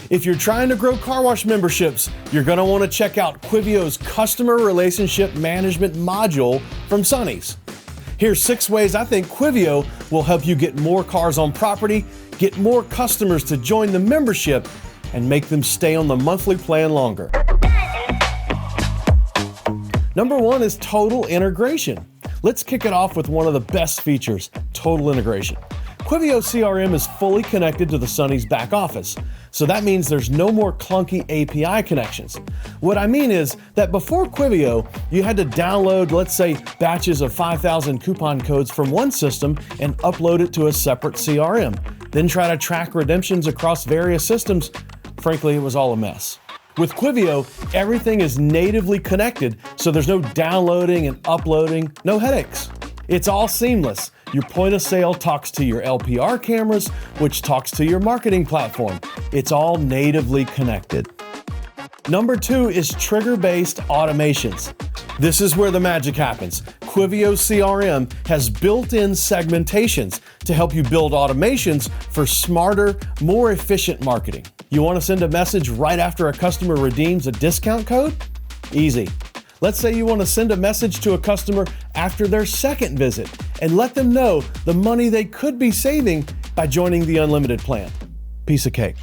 If you're trying to grow car wash memberships, you're going to want to check out Quivio's Customer Relationship Management module from Sonny's. Here's 6 ways I think Quivio will help you get more cars on property, get more customers to join the membership, and make them stay on the monthly plan longer. Number 1 is total integration. Let's kick it off with one of the best features, total integration. Quivio CRM is fully connected to the Sonny's back office, so that means there's no more clunky API connections. What I mean is that before Quivio, you had to download, let's say, batches of 5,000 coupon codes from one system and upload it to a separate CRM, then try to track redemptions across various systems. Frankly, it was all a mess. With Quivio, everything is natively connected, so there's no downloading and uploading, no headaches. It's all seamless. Your point of sale talks to your LPR cameras, which talks to your marketing platform. It's all natively connected. Number 2 is trigger-based automations. This is where the magic happens. Quivio CRM has built-in segmentations to help you build automations for smarter, more efficient marketing. You want to send a message right after a customer redeems a discount code? Easy. Let's say you want to send a message to a customer after their second visit and let them know the money they could be saving by joining the unlimited plan. Piece of cake.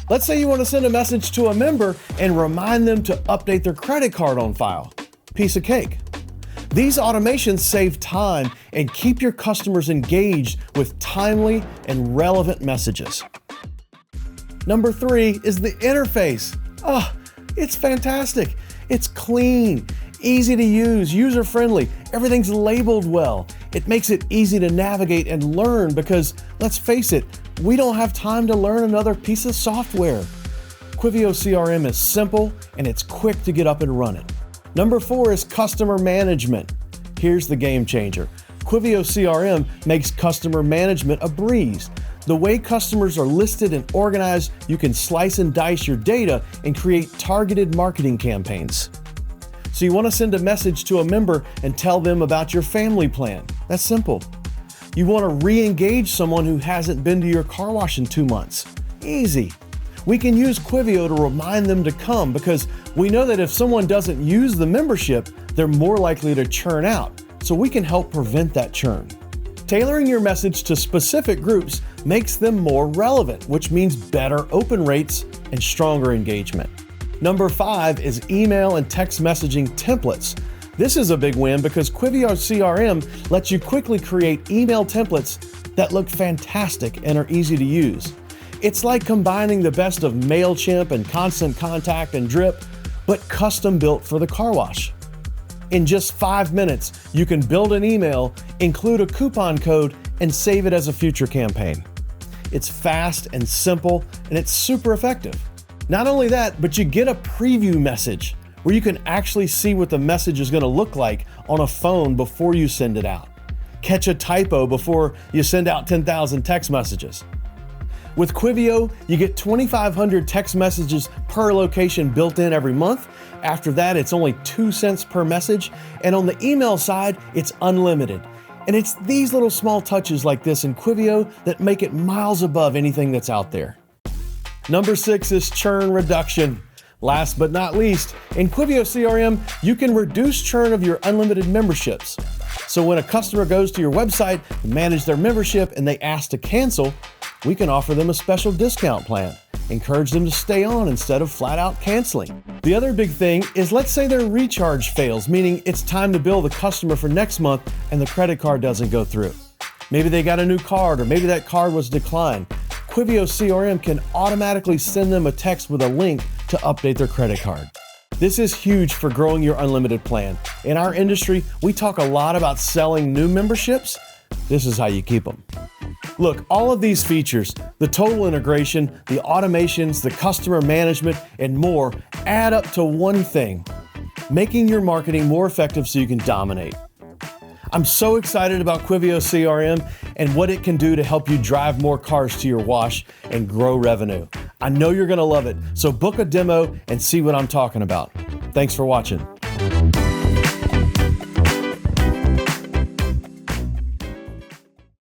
Let's say you want to send a message to a member and remind them to update their credit card on file. Piece of cake. These automations save time and keep your customers engaged with timely and relevant messages. Number 3 is the interface. It's fantastic. It's clean, easy to use, user-friendly. Everything's labeled well. It makes it easy to navigate and learn because, let's face it, we don't have time to learn another piece of software. Quivio CRM is simple and it's quick to get up and running. Number 4 is customer management. Here's the game changer. Quivio CRM makes customer management a breeze. The way customers are listed and organized, you can slice and dice your data and create targeted marketing campaigns. So you want to send a message to a member and tell them about your family plan. That's simple. You want to re-engage someone who hasn't been to your car wash in 2 months. Easy. We can use Quivio to remind them to come because we know that if someone doesn't use the membership, they're more likely to churn out. So we can help prevent that churn. Tailoring your message to specific groups makes them more relevant, which means better open rates and stronger engagement. Number 5 is email and text messaging templates. This is a big win because Quivio CRM lets you quickly create email templates that look fantastic and are easy to use. It's like combining the best of MailChimp and Constant Contact and Drip, but custom built for the car wash. In just 5 minutes, you can build an email, include a coupon code, and save it as a future campaign. It's fast and simple, and it's super effective. Not only that, but you get a preview message where you can actually see what the message is going to look like on a phone before you send it out. Catch a typo before you send out 10,000 text messages. With Quivio, you get 2,500 text messages per location built in every month. After that, it's only 2 cents per message. And on the email side, it's unlimited. And it's these little small touches like this in Quivio that make it miles above anything that's out there. Number 6 is churn reduction. Last but not least, in Quivio CRM, you can reduce churn of your unlimited memberships. So when a customer goes to your website to manage their membership and they ask to cancel, we can offer them a special discount plan. Encourage them to stay on instead of flat out canceling. The other big thing is, let's say their recharge fails, meaning it's time to bill the customer for next month and the credit card doesn't go through. Maybe they got a new card or maybe that card was declined. Quivio CRM can automatically send them a text with a link to update their credit card. This is huge for growing your unlimited plan. In our industry, we talk a lot about selling new memberships. This is how you keep them. Look, all of these features, the total integration, the automations, the customer management, and more add up to one thing: making your marketing more effective so you can dominate. I'm so excited about Quivio CRM and what it can do to help you drive more cars to your wash and grow revenue. I know you're going to love it, so book a demo and see what I'm talking about. Thanks for watching.